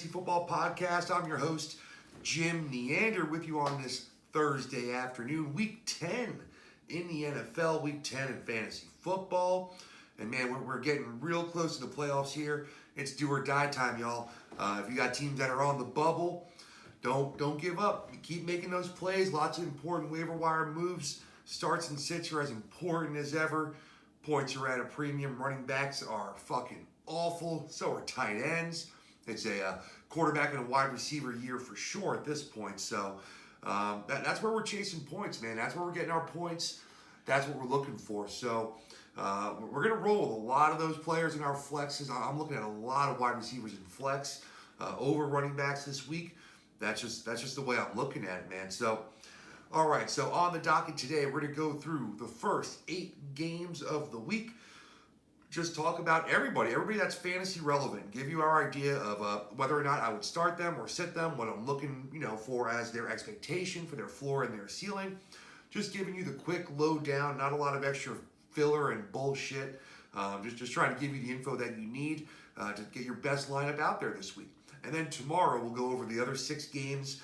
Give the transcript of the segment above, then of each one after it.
Fantasy Football Podcast. I'm your host, Jim Neander, with you on this Thursday afternoon, Week 10 in the NFL, Week 10 in fantasy football. And man, we're getting real close to the playoffs here. It's do or die time, y'all. If you got teams that are on the bubble, don't give up. You keep making those plays. Lots of important waiver wire moves. Starts and sits are as important as ever. Points are at a premium. Running backs are fucking awful. So are tight ends. It's a quarterback and a wide receiver year for sure at this point. So that's where we're chasing points, man. That's where we're getting our points. That's what we're looking for. So we're going to roll with a lot of those players in our flexes. I'm looking at a lot of wide receivers in flex over running backs this week. That's just the way I'm looking at it, man. So, all right. So on the docket today, we're going to go through the first 8 games of the week. Just talk about everybody that's fantasy relevant. Give you our idea of whether or not I would start them or sit them, what I'm looking, for as their expectation for their floor and their ceiling. Just giving you the quick lowdown, not a lot of extra filler and bullshit. Just trying to give you the info that you need to get your best lineup out there this week. And then tomorrow we'll go over the other 6 games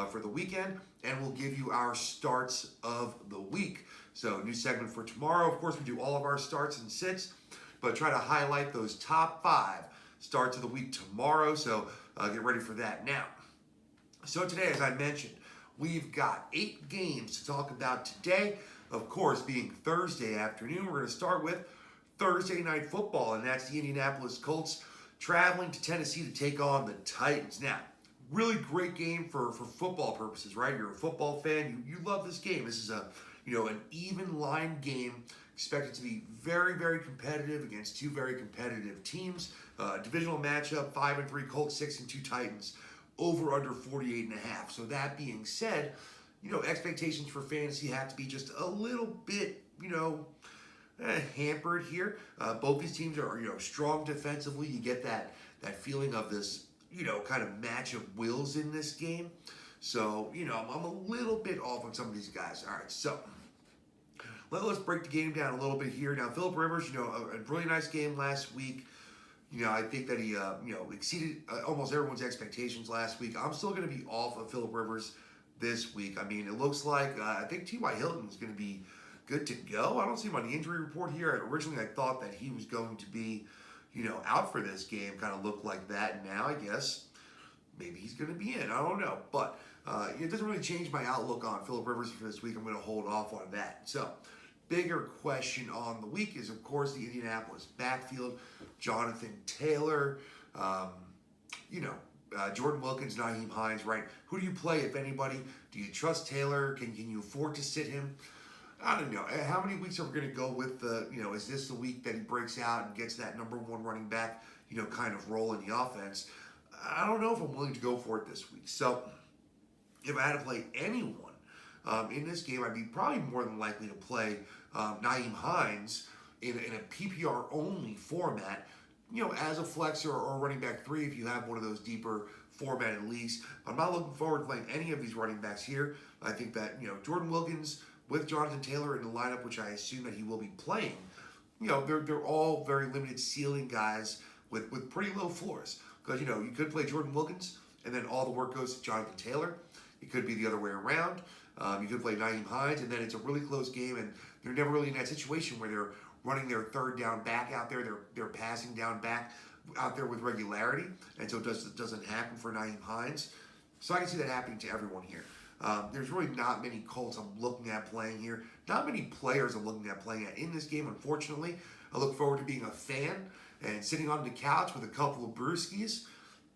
for the weekend, and we'll give you our starts of the week. So new segment for tomorrow. Of course, we do all of our starts and sits, but try to highlight those top 5 starts of the week tomorrow. So get ready for that now. So today, as I mentioned, we've got 8 games to talk about today. Of course, being Thursday afternoon, we're going to start with Thursday Night Football, and that's the Indianapolis Colts traveling to Tennessee to take on the Titans. Now, really great game for football purposes, right? You're a football fan. You love this game. This is an even line game. Expected to be very, very competitive against 2 very competitive teams. Divisional matchup, 5-3 Colts, 6-2 Titans, over under 48.5. So that being said, expectations for fantasy have to be just a little bit, hampered here. Both these teams are, strong defensively. You get that feeling of this, kind of match of wills in this game. So, I'm a little bit off on some of these guys. All right, so let's break the game down a little bit here. Now, Phillip Rivers, a really nice game last week. I think that he, exceeded almost everyone's expectations last week. I'm still going to be off of Phillip Rivers this week. I mean, it looks like I think T.Y. Hilton is going to be good to go. I don't see him on the injury report here. Originally, I thought that he was going to be, out for this game. Kind of looked like that. Now, I guess maybe he's going to be in. I don't know. But it doesn't really change my outlook on Phillip Rivers for this week. I'm going to hold off on that. So, bigger question on the week is, of course, the Indianapolis backfield. Jonathan Taylor, Jordan Wilkins, Nyheim Hines, right? Who do you play, if anybody? Do you trust Taylor? Can you afford to sit him? I don't know. How many weeks are we going to go with the, is this the week that he breaks out and gets that number 1 running back, kind of role in the offense? I don't know if I'm willing to go for it this week. So, if I had to play anyone in this game, I'd be probably more than likely to play Nyheim Hines in a PPR-only format, as a flexer or running back 3 if you have one of those deeper formatted leagues. I'm not looking forward to playing any of these running backs here. I think that, Jordan Wilkins with Jonathan Taylor in the lineup, which I assume that he will be playing, they're all very limited ceiling guys with pretty low floors. Because, you could play Jordan Wilkins and then all the work goes to Jonathan Taylor. It could be the other way around. You could play Nyheim Hines, and then it's a really close game, and they're never really in that situation where they're running their third down back out there. They're passing down back out there with regularity, and so it doesn't happen for Nyheim Hines. So I can see that happening to everyone here. There's really not many Colts I'm looking at playing here. Not many players I'm looking at playing at in this game, unfortunately. I look forward to being a fan and sitting on the couch with a couple of brewskis,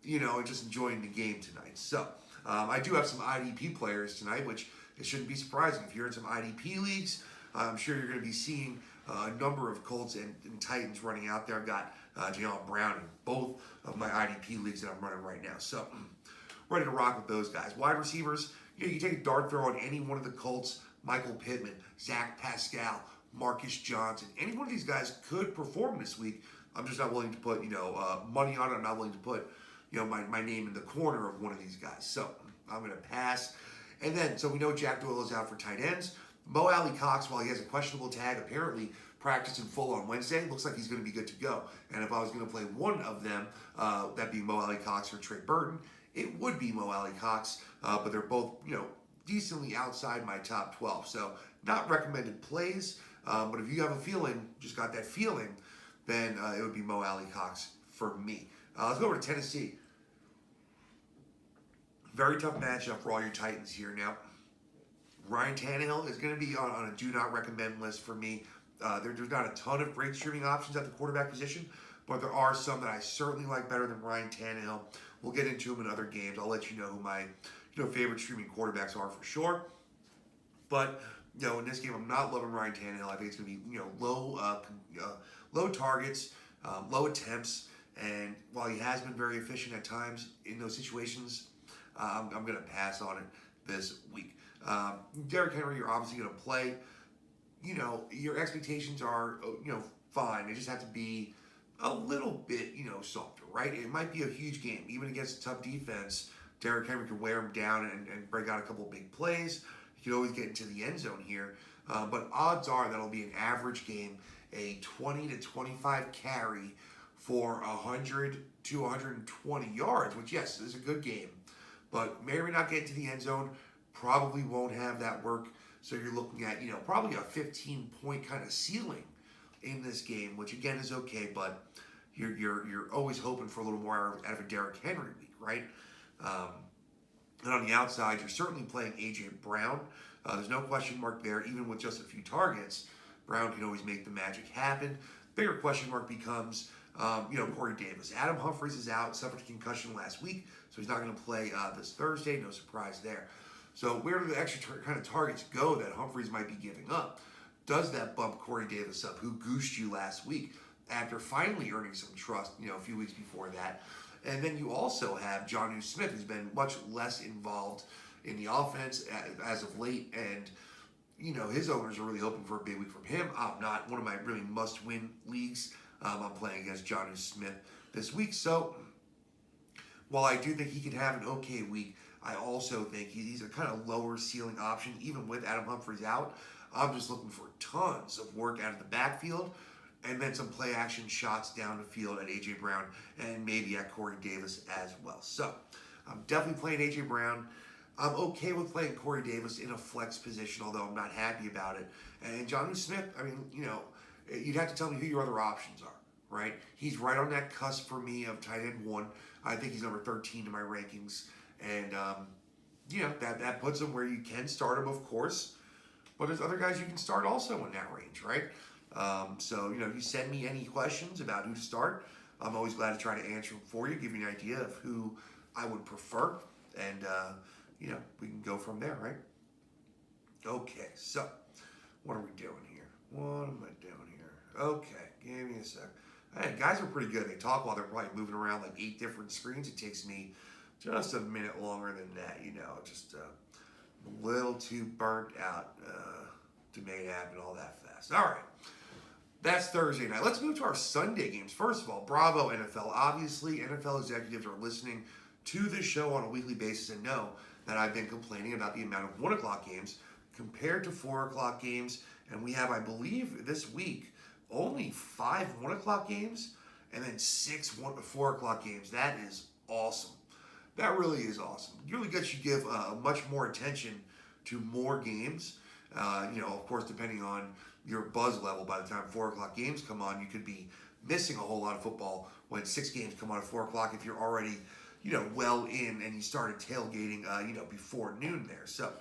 and just enjoying the game tonight. So I do have some IDP players tonight, which it shouldn't be surprising. If you're in some IDP leagues, I'm sure you're going to be seeing a number of Colts and Titans running out there. I've got Jalen Brown in both of my IDP leagues that I'm running right now. So ready to rock with those guys. Wide receivers, you can take a dart throw on any one of the Colts. Michael Pittman, Zach Pascal, Marcus Johnson. Any one of these guys could perform this week. I'm just not willing to put, money on it. I'm not willing to put, my name in the corner of one of these guys. So I'm going to pass. And then, so we know Jack Doyle is out for tight ends. Mo Alley Cox, while he has a questionable tag, apparently practiced in full on Wednesday. Looks like he's going to be good to go. And if I was going to play one of them, that being Mo Alley Cox or Trey Burton, it would be Mo Alley Cox. But they're both, decently outside my top 12. So not recommended plays. But if you have a feeling, just got that feeling, then it would be Mo Alley Cox for me. Let's go over to Tennessee. Very tough matchup for all your Titans here now. Ryan Tannehill is going to be on a do not recommend list for me. There's not a ton of great streaming options at the quarterback position, but there are some that I certainly like better than Ryan Tannehill. We'll get into them in other games. I'll let you know who my favorite streaming quarterbacks are for sure. But in this game, I'm not loving Ryan Tannehill. I think it's going to be low targets, low attempts, and while he has been very efficient at times in those situations, I'm going to pass on it this week. Derrick Henry, you're obviously going to play. Your expectations are, fine. They just have to be a little bit, softer, right? It might be a huge game. Even against a tough defense, Derrick Henry can wear him down and break out a couple big plays. He can always get into the end zone here. But odds are that'll be an average game, a 20 to 25 carry for 100 to 120 yards, which, yes, is a good game. But may or may not get into the end zone. Probably won't have that work. So you're looking at, probably a 15-point kind of ceiling in this game, which again is okay, but you're always hoping for a little more out of a Derrick Henry week, right? And on the outside, you're certainly playing A.J. Brown. There's no question mark there. Even with just a few targets, Brown can always make the magic happen. Bigger question mark becomes, Corey Davis. Adam Humphries is out, suffered a concussion last week, so he's not going to play this Thursday. No surprise there. So where do the extra kind of targets go that Humphries might be giving up? Does that bump Corey Davis up, who goosed you last week after finally earning some trust, a few weeks before that? And then you also have Jonnu Smith, who's been much less involved in the offense as of late. And, his owners are really hoping for a big week from him. I'm not. One of my really must-win leagues, I'm playing against Jonnu Smith this week. So while I do think he could have an okay week, I also think he's a kind of lower ceiling option, even with Adam Humphries out. I'm just looking for tons of work out of the backfield and then some play action shots down the field at A.J. Brown and maybe at Corey Davis as well. So I'm definitely playing A.J. Brown. I'm okay with playing Corey Davis in a flex position, although I'm not happy about it. And Jonnu Smith, you'd have to tell me who your other options are, right? He's right on that cusp for me of tight end 1. I think he's number 13 in my rankings. And, that puts him where you can start him, of course. But there's other guys you can start also in that range, right? So, if you send me any questions about who to start, I'm always glad to try to answer them for you, give you an idea of who I would prefer. And, we can go from there, right? Okay, so what are we doing here? What am I doing here? Okay, give me a sec. Hey, guys are pretty good. They talk while they're probably moving around like 8 different screens. It takes me just a minute longer than that, just a little too burnt out to make it happen all that fast. All right, that's Thursday night. Let's move to our Sunday games. First of all, bravo NFL. Obviously, NFL executives are listening to this show on a weekly basis and know that I've been complaining about the amount of 1 o'clock games compared to 4 o'clock games. And we have, I believe, this week, only 5 1 o'clock games and then 6 4 o'clock games. That is awesome. That really is awesome. You really should give much more attention to more games. Of course, depending on your buzz level, by the time 4 o'clock games come on, you could be missing a whole lot of football when 6 games come on at 4 o'clock if you're already, well in and you started tailgating, before noon there. So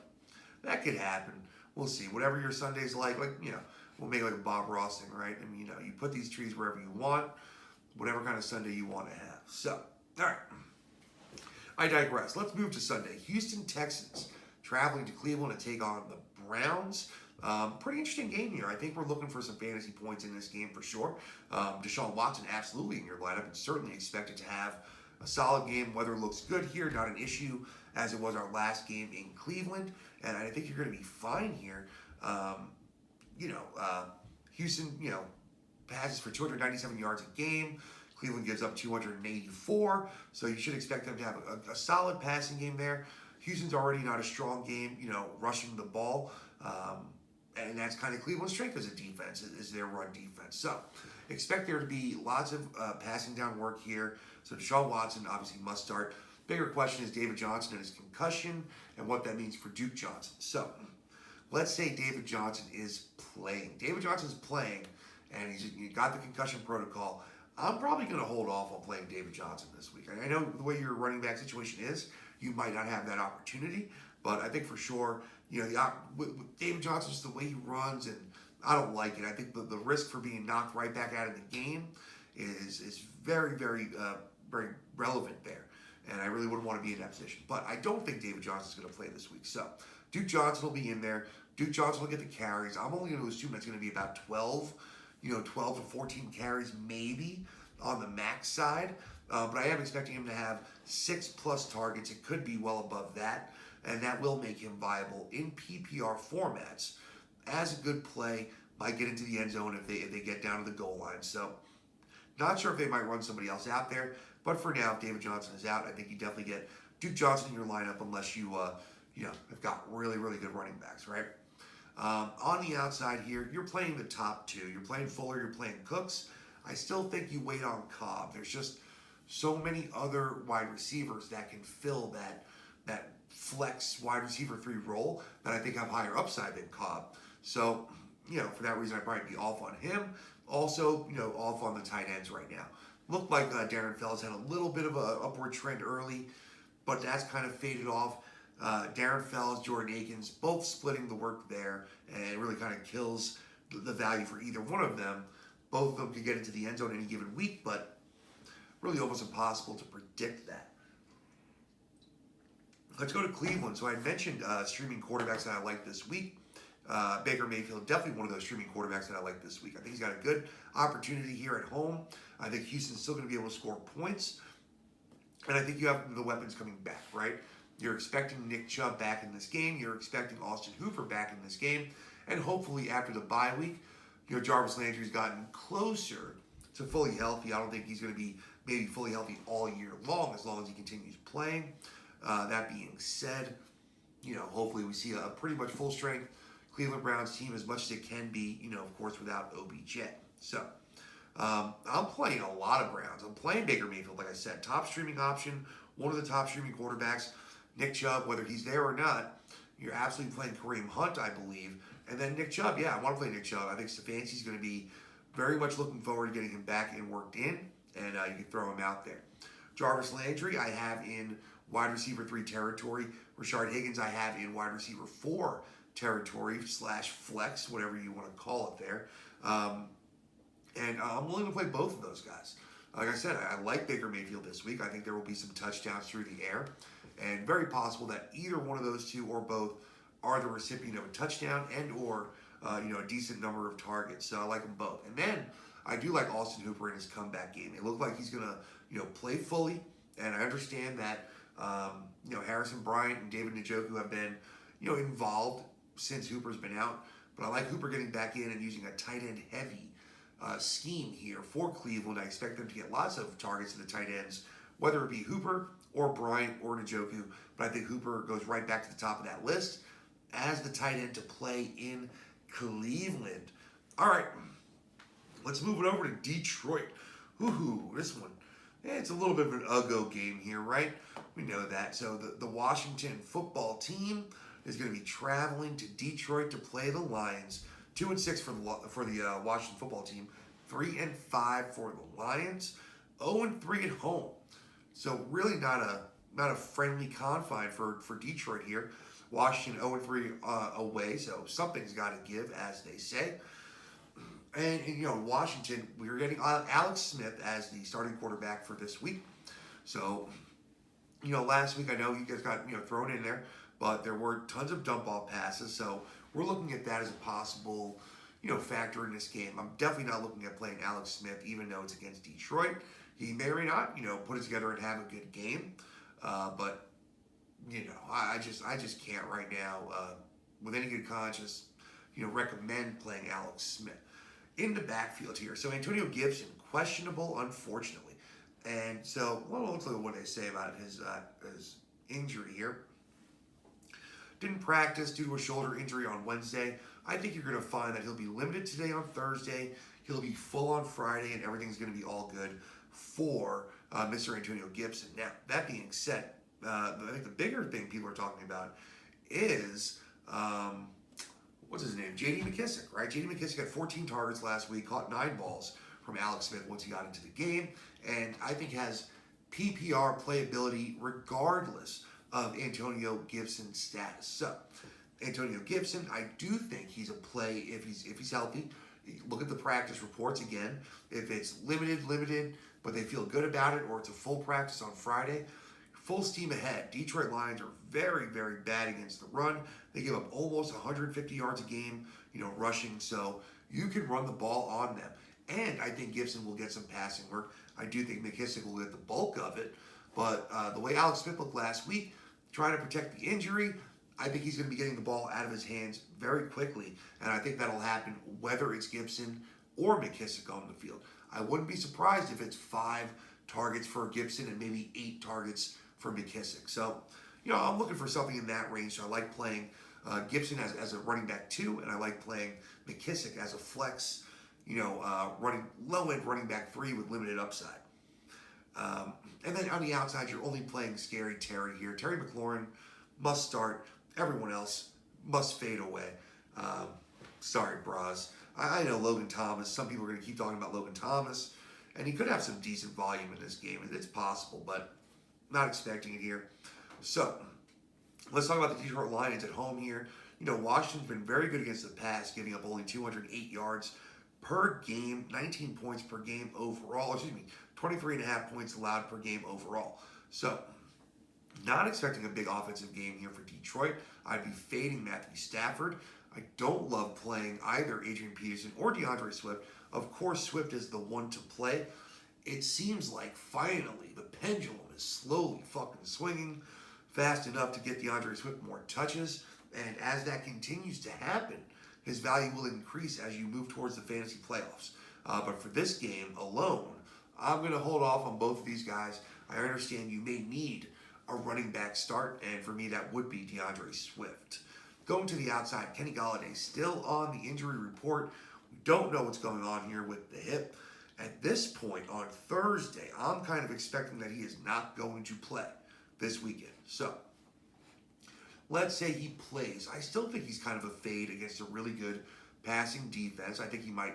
that could happen. We'll see. Whatever your Sunday's like, we'll make like a Bob Ross thing, right? You put these trees wherever you want, whatever kind of Sunday you want to have. So, all right. I digress. Let's move to Sunday. Houston Texans traveling to Cleveland to take on the Browns. Pretty interesting game here. I think we're looking for some fantasy points in this game for sure. Deshaun Watson absolutely in your lineup and certainly expected to have a solid game. Weather looks good here, not an issue as it was our last game in Cleveland. And I think you're going to be fine here. Houston, passes for 297 yards a game. Cleveland gives up 284, so you should expect them to have a solid passing game there. Houston's already not a strong game, rushing the ball. And that's kind of Cleveland's strength as a defense, is their run defense. So expect there to be lots of passing down work here. So Deshaun Watson obviously must start. Bigger question is David Johnson and his concussion and what that means for Duke Johnson. So let's say David Johnson is playing. David Johnson's playing, and he got the concussion protocol. I'm probably going to hold off on playing David Johnson this week. I know the way your running back situation is, you might not have that opportunity, but I think for sure, with David Johnson, just the way he runs, and I don't like it. I think the risk for being knocked right back out of the game is very, very, very relevant there. And I really wouldn't want to be in that position. But I don't think David Johnson's going to play this week. So Duke Johnson will be in there. Duke Johnson will get the carries. I'm only going to assume that's going to be about 12 to 14 carries maybe on the max side. But I am expecting him to have 6+ targets. It could be well above that. And that will make him viable in PPR formats as a good play. Might get into the end zone if they get down to the goal line. So not sure if they might run somebody else out there. But for now, if David Johnson is out, I think you definitely get Duke Johnson in your lineup unless you have got really, really good running backs, right? On the outside here, you're playing the top two. You're playing Fuller, you're playing Cooks. I still think you wait on Cobb. There's just so many other wide receivers that can fill that flex wide receiver 3 role that I think have higher upside than Cobb. So, for that reason, I'd probably be off on him. Also, off on the tight ends right now. Looked like Darren Fells had a little bit of an upward trend early, but that's kind of faded off. Darren Fells, Jordan Akins, both splitting the work there, and it really kind of kills the value for either one of them. Both of them could get into the end zone any given week, but really almost impossible to predict that. Let's go to Cleveland. So I mentioned streaming quarterbacks that I like this week. Baker Mayfield, definitely one of those streaming quarterbacks that I like this week. I think he's got a good opportunity here at home. I think Houston's still going to be able to score points. And I think you have the weapons coming back, right? You're expecting Nick Chubb back in this game. You're expecting Austin Hooper back in this game. And hopefully after the bye week, Jarvis Landry's gotten closer to fully healthy. I don't think he's going to be maybe fully healthy all year long as he continues playing. That being said, hopefully we see a pretty much full strength Cleveland Browns team as much as it can be, of course, without OBJ. So I'm playing a lot of Browns. I'm playing Baker Mayfield, like I said, top streaming option, one of the top streaming quarterbacks. Nick Chubb, whether he's there or not, you're absolutely playing Kareem Hunt, I believe. And then Nick Chubb, I want to play Nick Chubb. I think Stefanski's going to be very much looking forward to getting him back and worked in, and you can throw him out there. Jarvis Landry, I have in wide receiver 3 territory. Rashard Higgins, I have in wide receiver 4 territory / flex, whatever you want to call it there. And I'm willing to play both of those guys. Like I said, I like Baker Mayfield this week. I think there will be some touchdowns through the air. And very possible that either one of those two or both are the recipient of a touchdown and or a decent number of targets. So I like them both. And then I do like Austin Hooper in his comeback game. It looked like he's going to play fully. And I understand that Harrison Bryant and David Njoku have been involved since Hooper's been out. But I like Hooper getting back in and using a tight end heavy scheme here for Cleveland. I expect them to get lots of targets to the tight ends, whether it be Hooper or Bryant or Njoku. But I think Hooper goes right back to the top of that list as the tight end to play in Cleveland. All right, let's move it over to Detroit. This one, it's a little bit of an uggo game here, right? We know that. So the Washington football team is going to be traveling to Detroit to play the Lions. 2-6 for the Washington football team. 3-5 for the Lions. 0-3 at home. So really not a friendly confine for Detroit here. Washington 0-3 away, so something's got to give, as they say. And Washington, we're getting Alex Smith as the starting quarterback for this week. So, last week I know you guys got thrown in there, but there were tons of dump off passes. So we're looking at that as a possible factor in this game. I'm definitely not looking at playing Alex Smith, even though it's against Detroit. He may or may not put it together and have a good game, but I just can't right now with any good conscience recommend playing Alex Smith. In the backfield here, so Antonio Gibson, questionable, unfortunately. And so, let's look at what they say about his injury here. didn't practice due to a shoulder injury on Wednesday. I think you're going to find that he'll be limited today on Thursday. He'll be full on Friday, and everything's going to be all good for Mr. Antonio Gibson. Now, that being said, I think the bigger thing people are talking about is, what's his name? J.D. McKissic, right? J.D. McKissic had 14 targets last week, caught 9 balls from Alex Smith once he got into the game, and I think has PPR playability regardless of Antonio Gibson's status. So, Antonio Gibson, I do think he's a play if he's healthy. Look at the practice reports again. If it's limited, but they feel good about it, or it's a full practice on Friday, full steam ahead. Detroit Lions are very, very bad against the run. They give up almost 150 yards a game, rushing. So you can run the ball on them. And I think Gibson will get some passing work. I do think McKissic will get the bulk of it. But the way Alex Smith looked last week, trying to protect the injury, I think he's going to be getting the ball out of his hands very quickly. And I think that'll happen whether it's Gibson or McKissic on the field. I wouldn't be surprised if it's 5 targets for Gibson and maybe 8 targets for McKissic. So, I'm looking for something in that range. So I like playing Gibson as a running back 2, and I like playing McKissic as a flex, running low-end running back 3 with limited upside. And then on the outside, you're only playing Scary Terry here. Terry McLaurin must start. Everyone else must fade away. Sorry, bras. I know Logan Thomas. Some people are going to keep talking about Logan Thomas, and he could have some decent volume in this game. It's possible, but not expecting it here. So, let's talk about the Detroit Lions at home here. Washington's been very good against the pass, giving up only 208 yards per game, 19 points per game overall. 23.5 points allowed per game overall. So, not expecting a big offensive game here for Detroit. I'd be fading Matthew Stafford. I don't love playing either Adrian Peterson or DeAndre Swift. Of course, Swift is the one to play. It seems like finally the pendulum is slowly fucking swinging fast enough to get DeAndre Swift more touches. And as that continues to happen, his value will increase as you move towards the fantasy playoffs. But for this game alone, I'm going to hold off on both of these guys. I understand you may need a running back start, and for me, that would be DeAndre Swift. Going to the outside, Kenny Golladay still on the injury report. We don't know what's going on here with the hip. At this point on Thursday, I'm kind of expecting that he is not going to play this weekend. So, let's say he plays. I still think he's kind of a fade against a really good passing defense. I think he might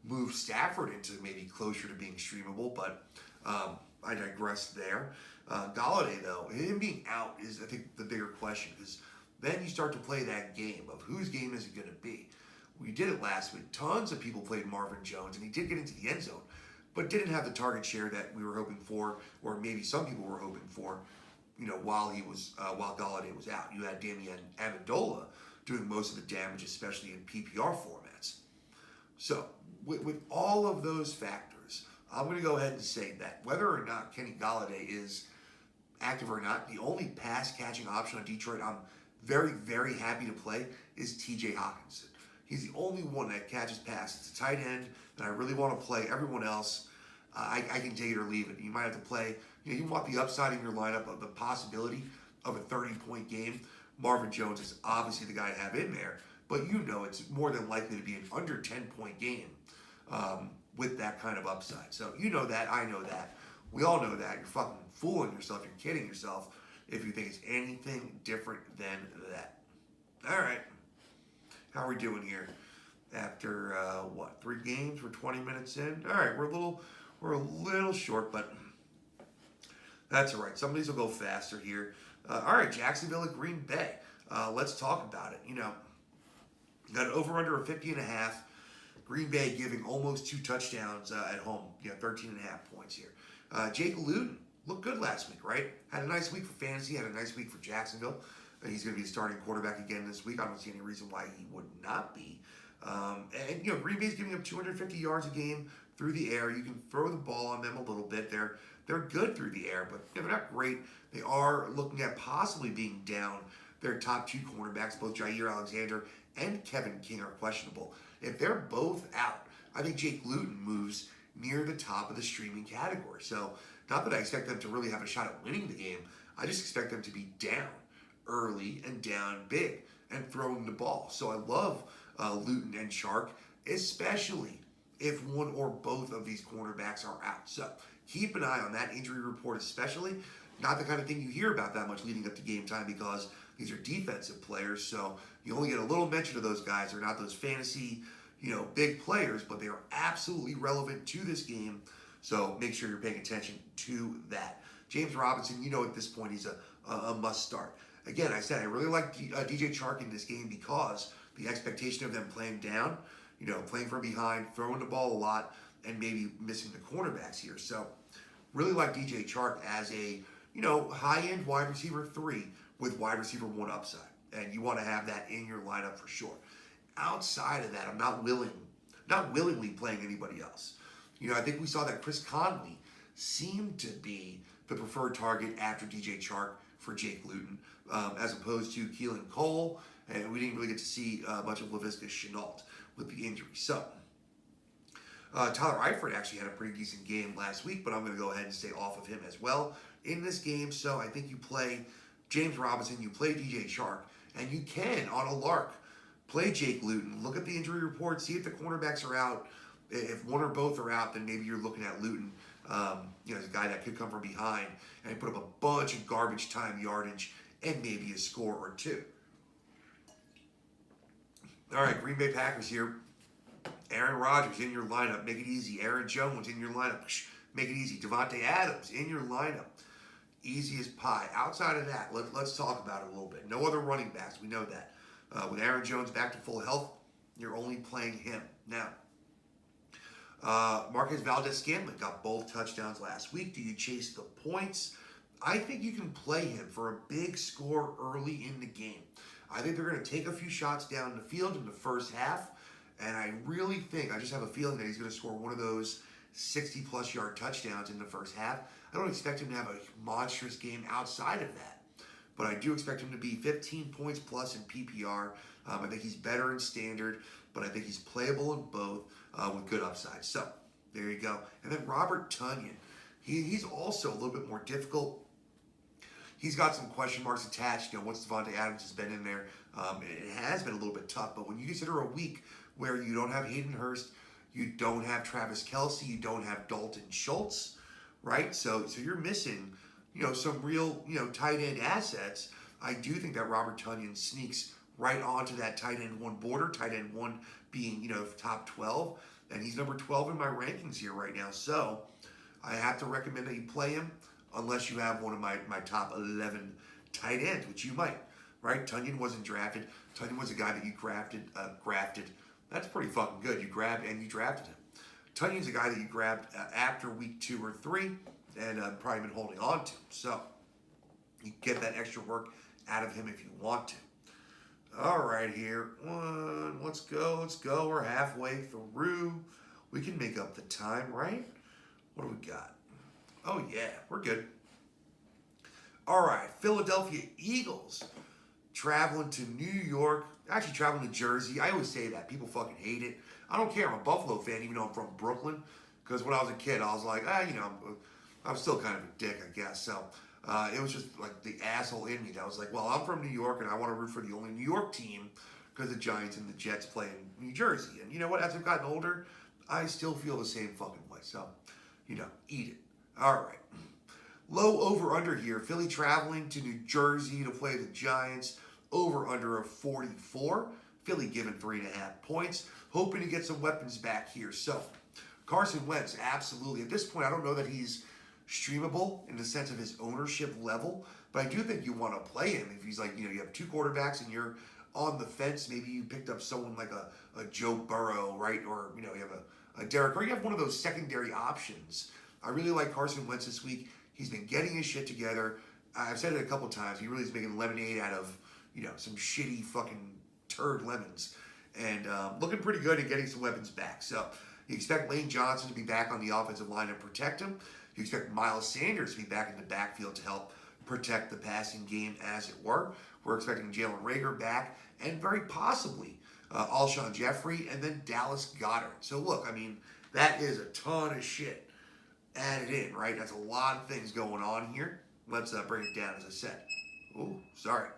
move Stafford into maybe closer to being streamable, but I digress there. Golladay, though, him being out is, I think, the bigger question, because then you start to play that game of whose game is it going to be. We did it last week. Tons of people played Marvin Jones, and he did get into the end zone, but didn't have the target share that we were hoping for, or maybe some people were hoping for, while Golladay was out. You had Damian Amendola doing most of the damage, especially in PPR formats. So, with all of those factors, I'm going to go ahead and say that whether or not Kenny Golladay is active or not, the only pass-catching option on Detroit I'm very, very happy to play is T.J. Hockenson. He's the only one that catches passes. It's a tight end that I really want to play. Everyone else, I can take it or leave it. You might have to play, you want the upside in your lineup of the possibility of a 30-point game. Marvin Jones is obviously the guy to have in there, but it's more than likely to be an under 10-point game with that kind of upside. So that, I know that. We all know that. You're fucking fooling yourself. You're kidding yourself if you think it's anything different than that. All right. How are we doing here? After 3 games? We're 20 minutes in. All right, we're a little short, but that's all right. Some of these will go faster here. All right, Jacksonville at Green Bay. Let's talk about it. Got over under a 50.5. Green Bay giving almost 2 touchdowns at home. 13.5 points here. Jake Luton looked good last week, right? Had a nice week for fantasy. Had a nice week for Jacksonville. He's going to be the starting quarterback again this week. I don't see any reason why he would not be. Green Bay's giving up 250 yards a game through the air. You can throw the ball on them a little bit. They're good through the air, but they're not great. They are looking at possibly being down their top 2 cornerbacks. Both Jair Alexander and Kevin King are questionable. If they're both out, I think Jake Luton moves near the top of the streaming category. So, not that I expect them to really have a shot at winning the game. I just expect them to be down early and down big and throwing the ball. So I love Luton and Chark, especially if one or both of these cornerbacks are out. So keep an eye on that injury report, especially. Not the kind of thing you hear about that much leading up to game time because these are defensive players. So you only get a little mention of those guys. They're not those fantasy, big players, but they are absolutely relevant to this game. So make sure you're paying attention to that. James Robinson, at this point he's a must start. Again, I said I really like DJ Chark in this game because the expectation of them playing down, playing from behind, throwing the ball a lot, and maybe missing the cornerbacks here. So really like DJ Chark as a, high-end wide receiver 3 with wide receiver 1 upside. And you want to have that in your lineup for sure. Outside of that, I'm not willingly playing anybody else. I think we saw that Chris Conley seemed to be the preferred target after DJ Chark for Jake Luton, as opposed to Keelan Cole, and we didn't really get to see much of Laviska Shenault with the injury. So, Tyler Eifert actually had a pretty decent game last week, but I'm going to go ahead and stay off of him as well in this game. So I think you play James Robinson, you play DJ Chark, and you can, on a lark, play Jake Luton. Look at the injury report, see if the cornerbacks are out. If one or both are out, then maybe you're looking at Luton, as a guy that could come from behind and put up a bunch of garbage time yardage and maybe a score or two. All right, Green Bay Packers here. Aaron Rodgers in your lineup, make it easy. Aaron Jones in your lineup, make it easy. Devontae Adams in your lineup, easy as pie. Outside of that, let's talk about it a little bit. No other running backs, we know that. With Aaron Jones back to full health, you're only playing him. Now, Marquez Valdez-Scantling got both touchdowns last week. Do you chase the points? I think you can play him for a big score early in the game. I think they're going to take a few shots down the field in the first half, and I just have a feeling that he's going to score one of those 60-plus yard touchdowns in the first half. I don't expect him to have a monstrous game outside of that, but I do expect him to be 15 points plus in PPR. I think he's better in standard, but I think he's playable in both with good upside. So there you go. And then Robert Tonyan. He's also a little bit more difficult. He's got some question marks attached. Once Devontae Adams has been in there, it has been a little bit tough. But when you consider a week where you don't have Hayden Hurst, you don't have Travis Kelce, you don't have Dalton Schultz, right? So you're missing, some real, tight end assets. I do think that Robert Tonyan sneaks right onto that tight end 1 border, tight end 1 being, top 12. And he's number 12 in my rankings here right now. So I have to recommend that you play him unless you have one of my top 11 tight ends, which you might, right? Tonyan wasn't drafted. Tonyan was a guy that you grafted. That's pretty fucking good. You grabbed and you drafted him. Tonyan's a guy that you grabbed after week 2 or 3 and probably been holding on to. So you get that extra work out of him if you want to. All right, here. Let's go. We're halfway through. We can make up the time, right? What do we got? Oh, yeah, we're good. All right, Philadelphia Eagles traveling to New York. Actually, traveling to Jersey. I always say that. People fucking hate it. I don't care. I'm a Buffalo fan, even though I'm from Brooklyn. Because when I was a kid, I was like, I'm still kind of a dick, I guess. So it was just like the asshole in me that was like, well, I'm from New York, and I want to root for the only New York team because the Giants and the Jets play in New Jersey. And you know what? As I've gotten older, I still feel the same fucking way. So, eat it. All right. Low over-under here. Philly traveling to New Jersey to play the Giants. Over-under of 44. Philly given 3.5 points. Hoping to get some weapons back here. So, Carson Wentz, absolutely. At this point, I don't know that he's streamable in the sense of his ownership level, but I do think you want to play him. If he's like, you have 2 quarterbacks and you're on the fence, maybe you picked up someone like a Joe Burrow, right? Or, you have a Derek, or you have one of those secondary options. I really like Carson Wentz this week. He's been getting his shit together. I've said it a couple times. He really is making lemonade out of, some shitty fucking turd lemons. And looking pretty good and getting some weapons back. So you expect Lane Johnson to be back on the offensive line and protect him. You expect Miles Sanders to be back in the backfield to help protect the passing game, as it were. We're expecting Jalen Reagor back and very possibly Alshon Jeffrey and then Dallas Goedert. So look, that is a ton of shit added in, right? That's a lot of things going on here. Let's bring it down, as I said. Oh, sorry.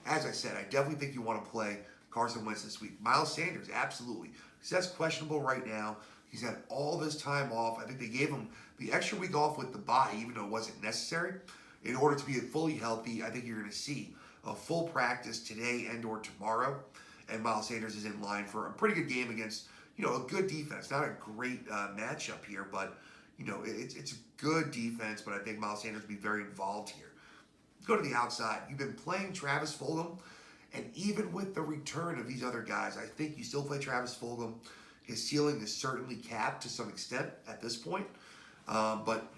As I said, I definitely think you want to play Carson Wentz this week. Miles Sanders, absolutely. Because that's questionable right now. He's had all this time off. I think they gave him the extra week off with the bye, even though it wasn't necessary. In order to be fully healthy, I think you're going to see a full practice today and or tomorrow. And Miles Sanders is in line for a pretty good game against, a good defense. Not a great matchup here, but, it's a good defense. But I think Miles Sanders will be very involved here. Go to the outside. You've been playing Travis Fulgham, and even with the return of these other guys, I think you still play Travis Fulgham. His ceiling is certainly capped to some extent at this point, but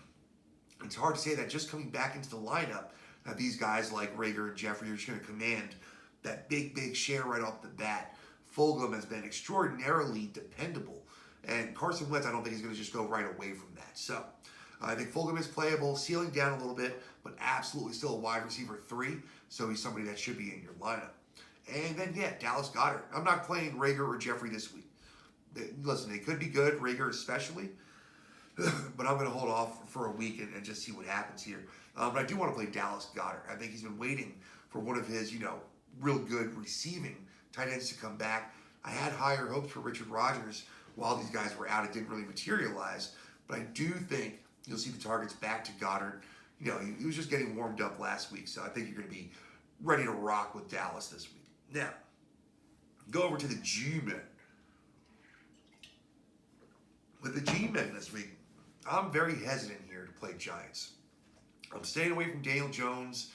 it's hard to say that just coming back into the lineup, that these guys like Rager and Jeffrey are just going to command that big share right off the bat. Fulgham has been extraordinarily dependable, and Carson Wentz, I don't think he's going to just go right away from that. So I think Fulgham is playable, ceiling down a little bit, but absolutely still a wide receiver 3, so he's somebody that should be in your lineup. And then, Dallas Goedert. I'm not playing Rager or Jeffrey this week. Listen, they could be good, Rager especially, but I'm going to hold off for a week and just see what happens here. But I do want to play Dallas Goedert. I think he's been waiting for one of his, real good receiving tight ends to come back. I had higher hopes for Richard Rodgers while these guys were out. It didn't really materialize, but I do think you'll see the targets back to Goddard. He was just getting warmed up last week, so I think you're going to be ready to rock with Dallas this week. Now, go over to the G-Men. With the G-Men this week, I'm very hesitant here to play Giants. I'm staying away from Daniel Jones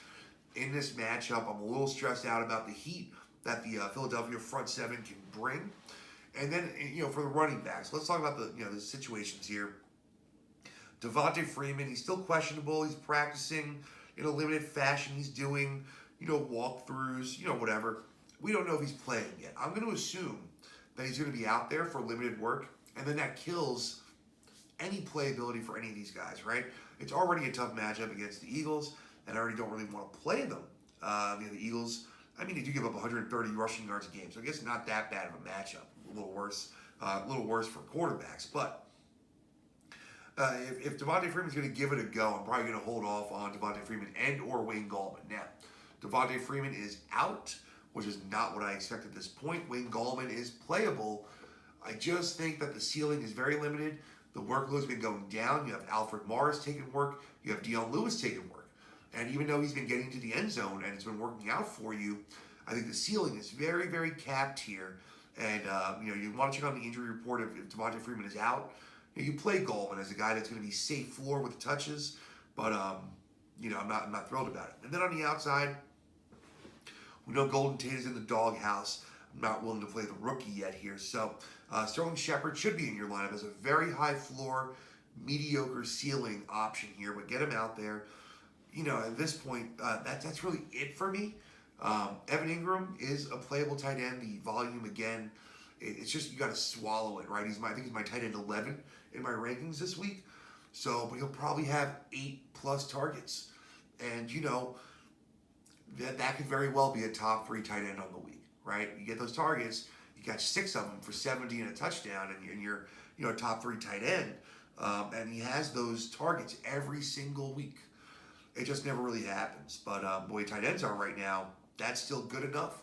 in this matchup. I'm a little stressed out about the heat that the Philadelphia front seven can bring. And then, for the running backs, let's talk about the situations here. Devontae Freeman, he's still questionable. He's practicing in a limited fashion. He's doing, walkthroughs, whatever. We don't know if he's playing yet. I'm going to assume that he's going to be out there for limited work, and then that kills any playability for any of these guys, right? It's already a tough matchup against the Eagles, and I already don't really want to play them. The Eagles, they do give up 130 rushing yards a game, so I guess not that bad of a matchup. A little worse for quarterbacks, but if Devontae Freeman's going to give it a go, I'm probably going to hold off on Devontae Freeman and or Wayne Gallman. Now, Devontae Freeman is out, which is not what I expect at this point. Wayne Gallman is playable. I just think that the ceiling is very limited. The workload's been going down. You have Alfred Morris taking work. You have Dion Lewis taking work. And even though he's been getting to the end zone and it's been working out for you, I think the ceiling is very, very capped here. And, you want to check on the injury report if Devontae Freeman is out. You play Gallman as a guy that's going to be safe floor with touches, but I'm not thrilled about it. And then on the outside, we know Golden Tate is in the doghouse. I'm not willing to play the rookie yet here, so Sterling Shepard should be in your lineup as a very high floor, mediocre ceiling option here. But get him out there. At this point, that's really it for me. Evan Ingram is a playable tight end. The volume again. It's just you got to swallow it, right? I think he's my tight end 11 in my rankings this week. So, but he'll probably have 8+ targets, and that could very well be a top 3 tight end on the week, right? You get those targets, you catch 6 of them for 70 and a touchdown, and you're a top 3 tight end, and he has those targets every single week. It just never really happens. But the way tight ends are right now, that's still good enough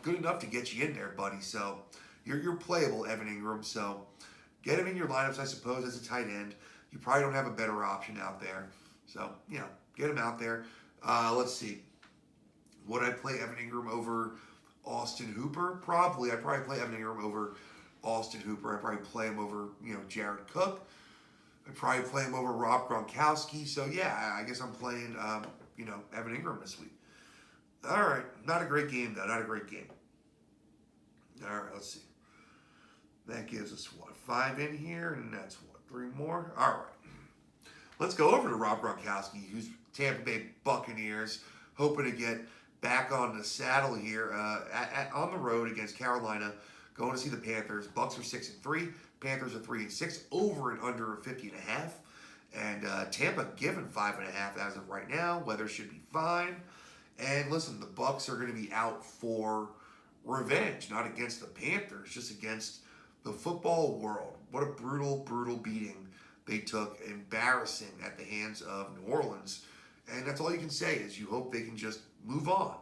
to get you in there, buddy. So. You're playable, Evan Ingram, so get him in your lineups, I suppose, as a tight end. You probably don't have a better option out there. So, get him out there. Let's see. Would I play Evan Ingram over Austin Hooper? Probably. I'd probably play Evan Ingram over Austin Hooper. I'd probably play him over, Jared Cook. I'd probably play him over Rob Gronkowski. So, I guess I'm playing, Evan Ingram this week. All right. Not a great game, though. Not a great game. All right, let's see. That gives us, 5 in here, and that's, 3 more? All right. Let's go over to Rob Gronkowski, who's Tampa Bay Buccaneers, hoping to get back on the saddle here on the road against Carolina, going to see the Panthers. Bucs are 6-3, Panthers are 3-6, over and under 50.5. And Tampa given 5.5 as of right now. Weather should be fine. And listen, the Bucs are going to be out for revenge, not against the Panthers, just against the football world. What a brutal, brutal beating they took, embarrassing at the hands of New Orleans. And that's all you can say is you hope they can just move on.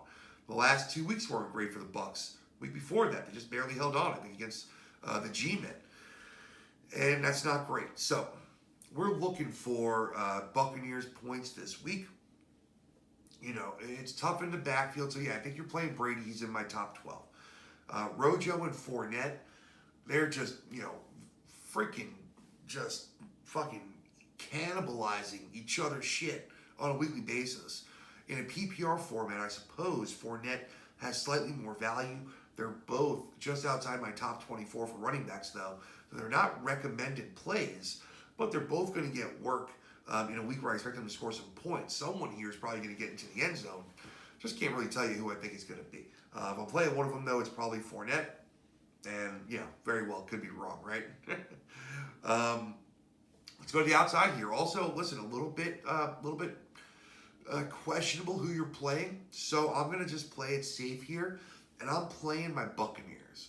The last 2 weeks weren't great for the Bucks. Week before that, they just barely held on, I think, against the G-Men. And that's not great. So we're looking for Buccaneers points this week. It's tough in the backfield. So, yeah, I think you're playing Brady. He's in my top 12. Rojo and Fournette, they're just, freaking just fucking cannibalizing each other's shit on a weekly basis. In a PPR format, I suppose Fournette has slightly more value. They're both just outside my top 24 for running backs, though. So they're not recommended plays, but they're both going to get work in a week where I expect them to score some points. Someone here is probably going to get into the end zone. Just can't really tell you who I think it's going to be. If I'm playing one of them, though, it's probably Fournette. And, very well could be wrong, right? Let's go to the outside here. Also, listen, a little bit questionable who you're playing. So I'm going to just play it safe here. And I'm playing my Buccaneers.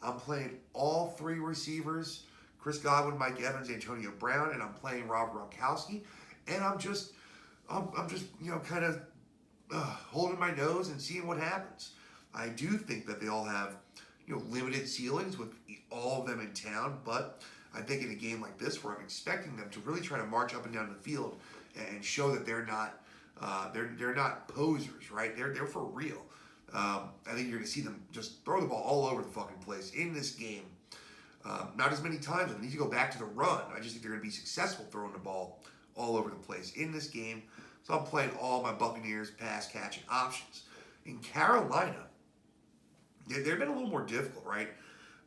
I'm playing all three receivers, Chris Godwin, Mike Evans, Antonio Brown, and I'm playing Rob Gronkowski. And I'm just kind of holding my nose and seeing what happens. I do think that they all have, limited ceilings with all of them in town, but I think in a game like this where I'm expecting them to really try to march up and down the field and show that they're not posers, right? They're for real. I think you're going to see them just throw the ball all over the fucking place in this game. Not as many times. They need to go back to the run. I just think they're going to be successful throwing the ball all over the place in this game. So I'm playing all my Buccaneers pass catching options. In Carolina, they've been a little more difficult, right?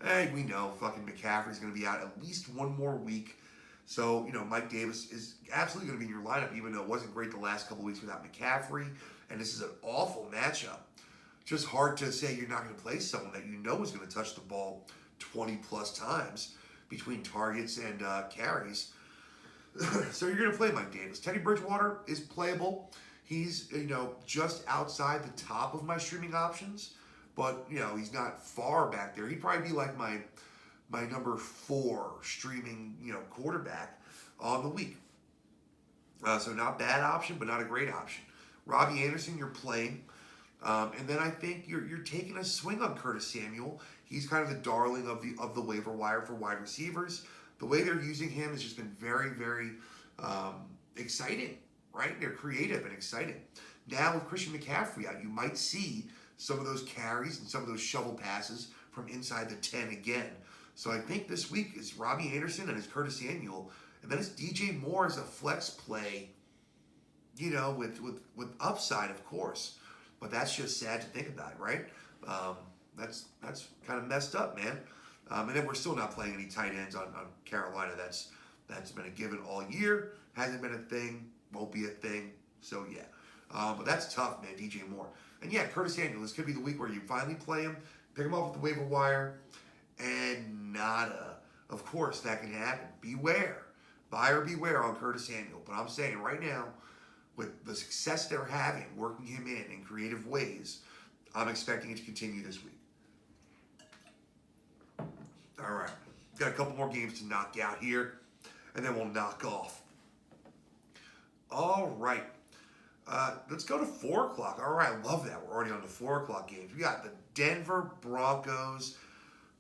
Hey, we know fucking McCaffrey's going to be out at least one more week. So, Mike Davis is absolutely going to be in your lineup, even though it wasn't great the last couple weeks without McCaffrey. And this is an awful matchup. Just hard to say you're not going to play someone that you know is going to touch the ball 20 plus times between targets and carries. So you're going to play Mike Davis. Teddy Bridgewater is playable. He's, just outside the top of my streaming options, but, he's not far back there. He'd probably be like my number 4 streaming, quarterback on the week. So not bad option, but not a great option. Robbie Anderson, you're playing. And then I think you're taking a swing on Curtis Samuel. He's kind of the darling of the waiver wire for wide receivers. The way they're using him has just been very, very exciting, right? They're creative and exciting. Now with Christian McCaffrey out, you might see some of those carries and some of those shovel passes from inside the 10 again. So I think this week is Robbie Anderson and it's Curtis Samuel, and then it's DJ Moore as a flex play, with upside, of course. But that's just sad to think about, right? That's kind of messed up, man. And then we're still not playing any tight ends on Carolina. That's been a given all year. Hasn't been a thing. Won't be a thing. So, yeah. But that's tough, man, DJ Moore. And, yeah, Curtis Samuel, this could be the week where you finally play him, pick him off with the waiver wire, and nada. Of course, that can happen. Beware. Buyer beware on Curtis Samuel. But I'm saying right now, with the success they're having, working him in creative ways, I'm expecting it to continue this week. All right. Got a couple more games to knock out here, and then we'll knock off. All right. Let's go to 4 o'clock. All right, I love that. We're already on the 4 o'clock games. We got the Denver Broncos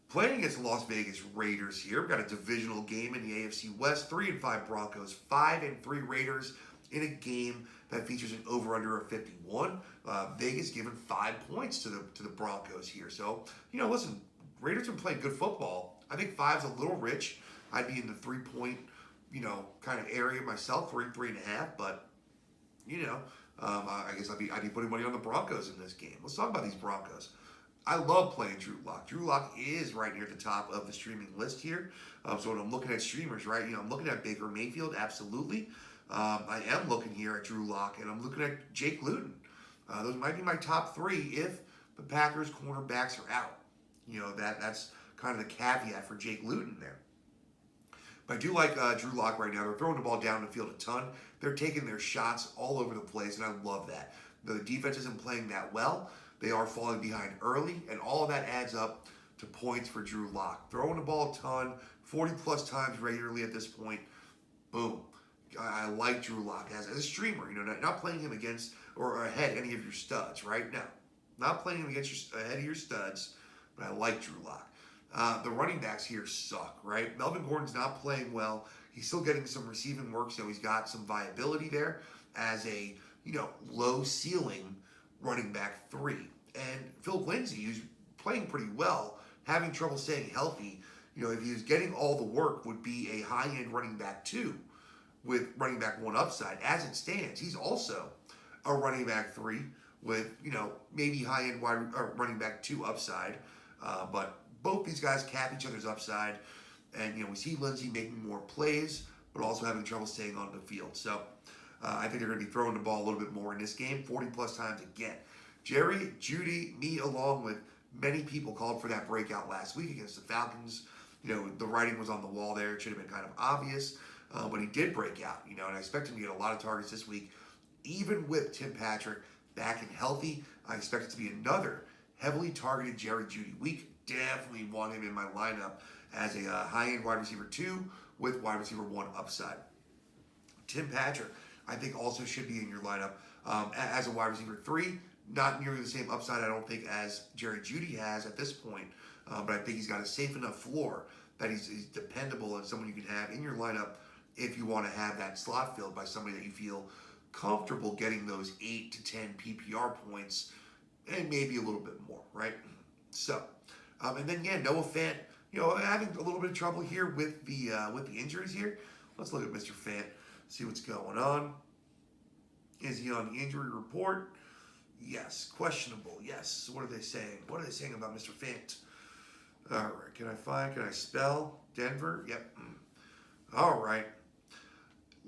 playing against the Las Vegas Raiders here. We've got a divisional game in the AFC West. 3-5 Broncos, 5-3 Raiders in a game that features an over-under of 51. Vegas giving 5 points to the Broncos here. So, listen, Raiders have been playing good football. I think 5's a little rich. I'd be in the 3-point, kind of area myself, 3.5. But, I guess I'd be putting money on the Broncos in this game. Let's talk about these Broncos. I love playing Drew Lock. Drew Lock is right near the top of the streaming list here. So when I'm looking at streamers, right, I'm looking at Baker Mayfield, absolutely. I am looking here at Drew Lock, and I'm looking at Jake Luton. Those might be my top 3 if the Packers cornerbacks are out. That's kind of the caveat for Jake Luton there. But I do like Drew Lock right now. They're throwing the ball down the field a ton. They're taking their shots all over the place, and I love that. The defense isn't playing that well. They are falling behind early, and all of that adds up to points for Drew Lock. Throwing the ball a ton, 40-plus times regularly at this point. Boom. I like Drew Lock as a streamer. Not playing him against or ahead any of your studs, right? No, not playing him against ahead of your studs, but I like Drew Lock. The running backs here suck, right? Melvin Gordon's not playing well. He's still getting some receiving work, so he's got some viability there as a low ceiling running back 3. And Phil Lindsay, who's playing pretty well, having trouble staying healthy. If he was getting all the work, would be a high-end running back 2 with running back 1 upside. As it stands, he's also a running back 3 with, maybe high-end running back 2 upside. But both these guys cap each other's upside. And, we see Lindsay making more plays, but also having trouble staying on the field. So I think they're going to be throwing the ball a little bit more in this game, 40-plus times again. Jerry, Judy, me, along with many people called for that breakout last week against the Falcons. The writing was on the wall there. It should have been kind of obvious. But he did break out, and I expect him to get a lot of targets this week. Even with Tim Patrick back and healthy, I expect it to be another heavily targeted Jerry Judy week. Definitely want him in my lineup as a high-end wide receiver 2 with wide receiver 1 upside. Tim Patrick, I think, also should be in your lineup as a wide receiver 3. Not nearly the same upside, I don't think, as Jerry Judy has at this point. But I think he's got a safe enough floor that he's dependable and someone you can have in your lineup if you want to have that slot filled by somebody that you feel comfortable getting those 8 to 10 PPR points and maybe a little bit more, right? So, and then Noah Fant, having a little bit of trouble here with the injuries here. Let's look at Mr. Fant, see what's going on. Is he on the injury report? Yes. Questionable. Yes. What are they saying? What are they saying about Mr. Fant? All right. Can I spell? Denver? Yep. All right.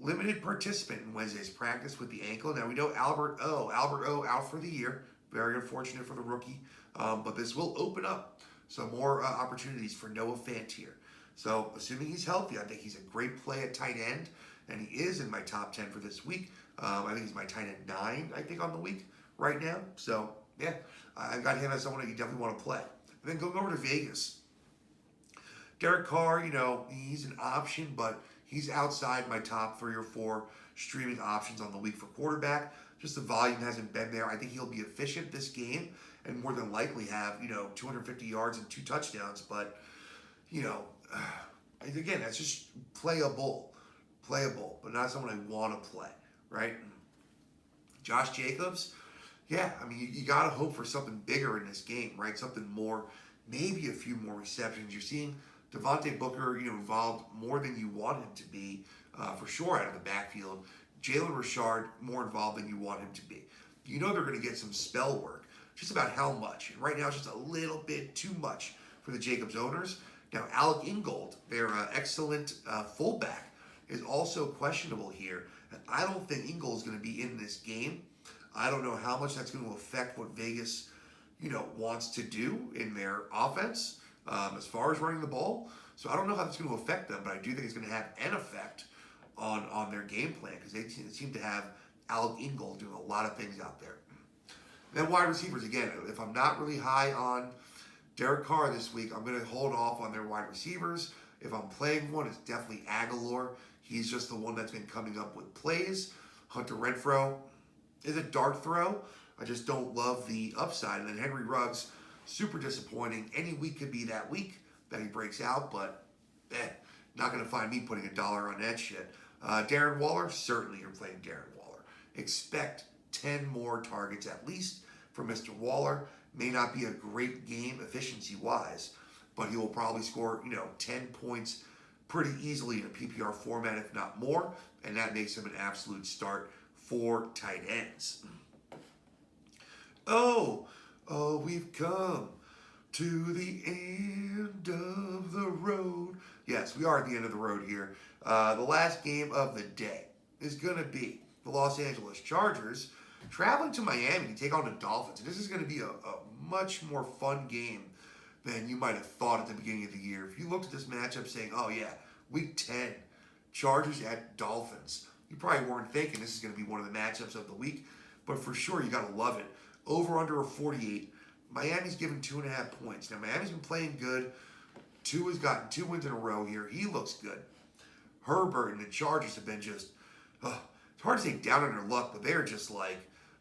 Limited participant in Wednesday's practice with the ankle. Now we know Albert O out for the year. Very unfortunate for the rookie. But this will open up some more opportunities for Noah Fant here. So assuming he's healthy, I think he's a great play at tight end. And he is in my top 10 for this week. I think he's my tight end 9, I think, on the week right now. So, yeah, I got him as someone that you definitely want to play. And then going over to Vegas. Derek Carr, he's an option, but he's outside my top 3 or 4 streaming options on the week for quarterback. Just the volume hasn't been there. I think he'll be efficient this game and more than likely have, 250 yards and 2 touchdowns. But, again, that's just playable, but not someone I want to play, right? Josh Jacobs, yeah, I mean, you got to hope for something bigger in this game, right? Something more, maybe a few more receptions. You're seeing Devontae Booker, involved more than you want him to be, for sure, out of the backfield. Jalen Richard, more involved than you want him to be. They're going to get some spell work. Just about how much? And right now, it's just a little bit too much for the Jacobs owners. Now, Alec Ingold, their excellent fullback, is also questionable here. And I don't think Ingold is going to be in this game. I don't know how much that's going to affect what Vegas, wants to do in their offense as far as running the ball. So I don't know how that's going to affect them, but I do think it's going to have an effect on their game plan because they seem to have Alec Ingold doing a lot of things out there. Then wide receivers, again, if I'm not really high on Derek Carr this week, I'm going to hold off on their wide receivers. If I'm playing one, it's definitely Aguilar. He's just the one that's been coming up with plays. Hunter Renfrow is a dart throw. I just don't love the upside. And then Henry Ruggs, super disappointing. Any week could be that week that he breaks out, but not going to find me putting $1 on that shit. Darren Waller, certainly you're playing Darren Waller. Expect 10 more targets at least for Mr. Waller. May not be a great game efficiency-wise, but he will probably score, 10 points pretty easily in a PPR format, if not more, and that makes him an absolute start for tight ends. Oh, we've come to the end of the road. Yes, we are at the end of the road here. The last game of the day is going to be the Los Angeles Chargers traveling to Miami to take on the Dolphins. And this is going to be a much more fun game than you might have thought at the beginning of the year. If you looked at this matchup saying, oh yeah, week 10, Chargers at Dolphins, you probably weren't thinking this is going to be one of the matchups of the week, but for sure you got to love it. Over under a 48. Miami's given 2.5 points. Now Miami's been playing good. Tua's gotten 2 wins in a row here. He looks good. Herbert and the Chargers have been just it's hard to say down on their luck, but they're just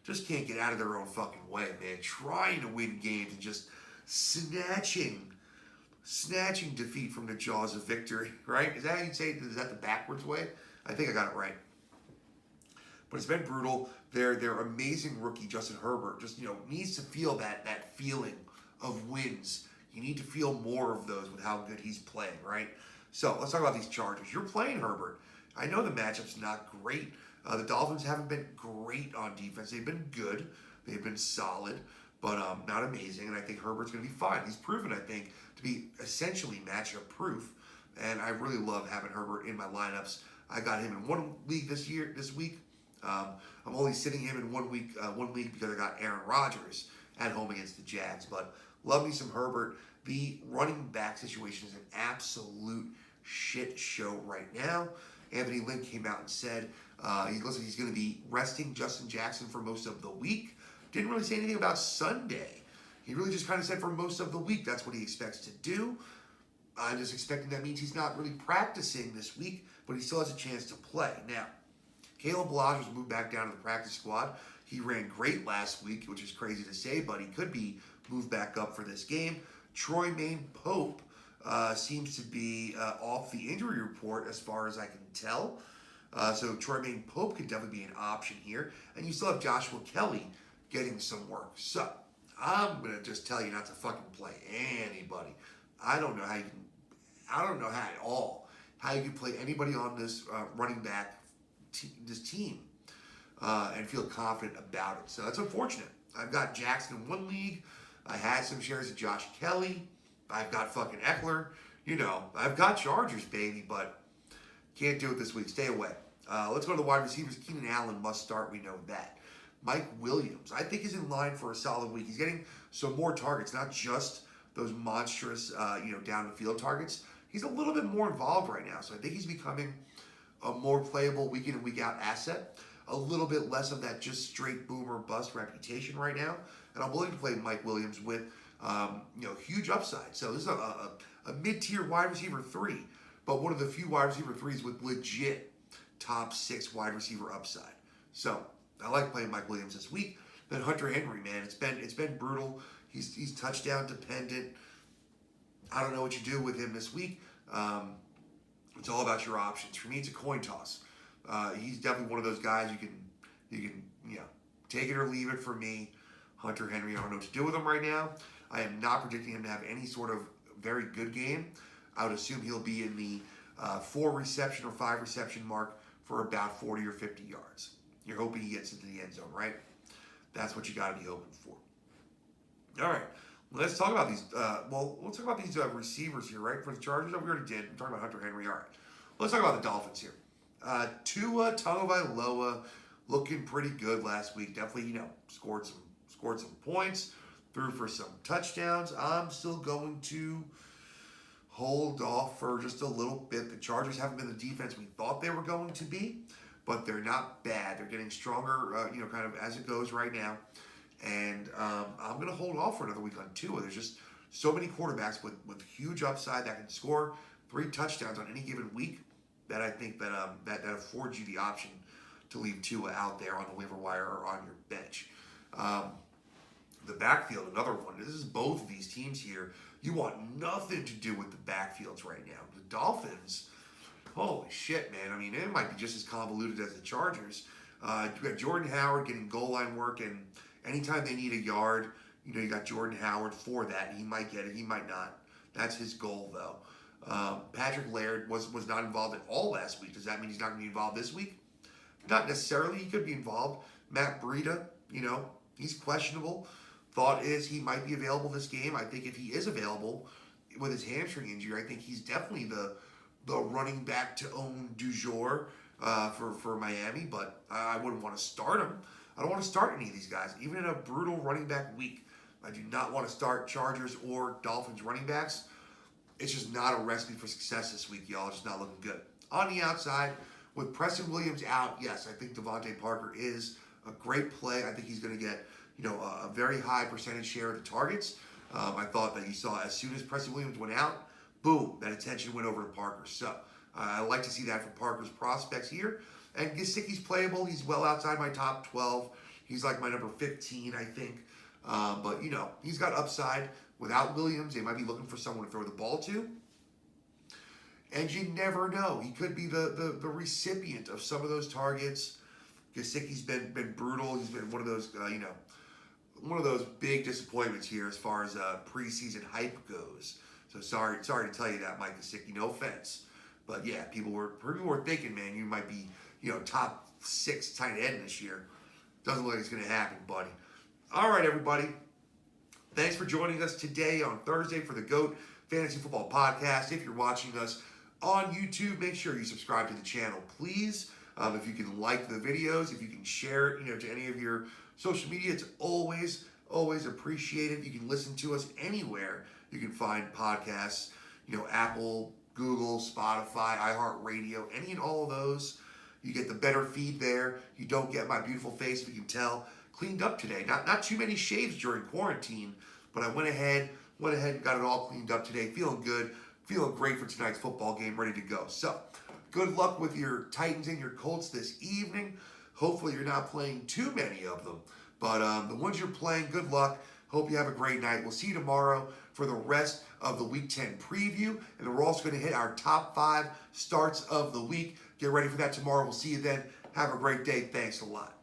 just can't get out of their own fucking way, man. Trying to win games and just snatching defeat from the jaws of victory, right? Is that how you'd say it? Is that the backwards way? I think I got it right. But it's been brutal. Their amazing rookie, Justin Herbert, just, needs to feel that feeling of wins. You need to feel more of those with how good he's playing, right? So let's talk about these Chargers. You're playing Herbert. I know the matchup's not great. The Dolphins haven't been great on defense. They've been good. They've been solid, but not amazing. And I think Herbert's going to be fine. He's proven, I think, to be essentially matchup proof. And I really love having Herbert in my lineups. I got him in one league this week. I'm only sitting him in one league because I got Aaron Rodgers at home against the Jags. But love me some Herbert. The running back situation is an absolute shit show right now. Anthony Lynn came out and said he looks like he's going to be resting Justin Jackson for most of the week. Didn't really say anything about Sunday. He really just kind of said for most of the week that's what he expects to do. I'm just expecting that means he's not really practicing this week, but he still has a chance to play. Now, Caleb Lodge was moved back down to the practice squad. He ran great last week, which is crazy to say, but he could be moved back up for this game. Troy Maine Pope seems to be off the injury report as far as I can tell. So Troy Maine Pope could definitely be an option here. And you still have Joshua Kelly getting some work. So I'm going to just tell you not to fucking play anybody. I don't know how at all how you can play anybody on this running back this team and feel confident about it. So that's unfortunate. I've got Jackson in one league. I had some shares of Josh Kelly. I've got fucking Eckler. I've got Chargers, baby, but can't do it this week. Stay away. Let's go to the wide receivers. Keenan Allen must start. We know that. Mike Williams, I think, is in line for a solid week. He's getting some more targets, not just those monstrous, down the field targets. He's a little bit more involved right now, so I think he's becoming a more playable week in and week out asset. A little bit less of that just straight boomer bust reputation right now, and I'm willing to play Mike Williams with huge upside. So this is a mid-tier wide receiver 3, but one of the few wide receiver 3s with legit top 6 wide receiver upside. So I like playing Mike Williams this week. Then Hunter Henry, man, it's been brutal. He's touchdown dependent. I don't know what you do with him this week. It's all about your options. For me, it's a coin toss. He's definitely one of those guys you can take it or leave it. For me, Hunter Henry, I don't know what to do with him right now. I am not predicting him to have any sort of very good game. I would assume he'll be in the 4 reception or 5 reception mark for about 40 or 50 yards. You're hoping he gets into the end zone, right? That's what you got to be hoping for. All right, let's talk about these. Let's talk about these receivers here, right? For the Chargers, we already did. We're talking about Hunter Henry. All right, let's talk about the Dolphins here. Tua Tagovailoa looking pretty good last week. Definitely, scored some points, threw for some touchdowns. I'm still going to hold off for just a little bit. The Chargers haven't been the defense we thought they were going to be, but they're not bad. They're getting stronger, kind of as it goes right now. And I'm going to hold off for another week on Tua. There's just so many quarterbacks with huge upside that can score 3 touchdowns on any given week that I think that affords you the option to leave Tua out there on the waiver wire or on your bench. The backfield, another one. This is both of these teams here. You want nothing to do with the backfields right now. The Dolphins, holy shit, man. I mean, it might be just as convoluted as the Chargers. You got Jordan Howard getting goal line work, and anytime they need a yard, you got Jordan Howard for that. He might get it, he might not. That's his goal, though. Patrick Laird was not involved at all last week. Does that mean he's not going to be involved this week? Not necessarily. He could be involved. Matt Breida, he's questionable. Thought is he might be available this game. I think if he is available with his hamstring injury, I think he's definitely the running back to own du jour for Miami, but I wouldn't want to start him. I don't want to start any of these guys. Even in a brutal running back week, I do not want to start Chargers or Dolphins running backs. It's just not a recipe for success this week, y'all. It's just not looking good. On the outside, with Preston Williams out, yes, I think Devontae Parker is a great play. I think he's going to get a very high percentage share of the targets. I thought that you saw as soon as Preston Williams went out, boom, that attention went over to Parker. So I like to see that for Parker's prospects here. And Gesicki's playable. He's well outside my top 12. He's like my number 15, I think. But, you know, he's got upside. Without Williams, they might be looking for someone to throw the ball to. And you never know. He could be the recipient of some of those targets. Gesicki's been brutal. He's been one of those, one of those big disappointments here as far as preseason hype goes. So sorry to tell you that, Mike Gesicki. No offense. But yeah, people were thinking, man, you might be, top 6 tight end this year. Doesn't look like it's going to happen, buddy. All right, everybody. Thanks for joining us today on Thursday for the GOAT Fantasy Football Podcast. If you're watching us on YouTube, make sure you subscribe to the channel, please. If you can like the videos, if you can share it, to any of your social media, it's always appreciated. You can listen to us anywhere. You can find podcasts, Apple, Google, Spotify, iHeartRadio, any and all of those. You get the better feed there. You don't get my beautiful face, if you can tell. Cleaned up today. Not too many shaves during quarantine, but I went ahead and got it all cleaned up today. Feeling good. Feeling great for tonight's football game. Ready to go. So, good luck with your Titans and your Colts this evening. Hopefully you're not playing too many of them. But the ones you're playing, good luck. Hope you have a great night. We'll see you tomorrow for the rest of the Week 10 preview. And we're also going to hit our top 5 starts of the week. Get ready for that tomorrow. We'll see you then. Have a great day. Thanks a lot.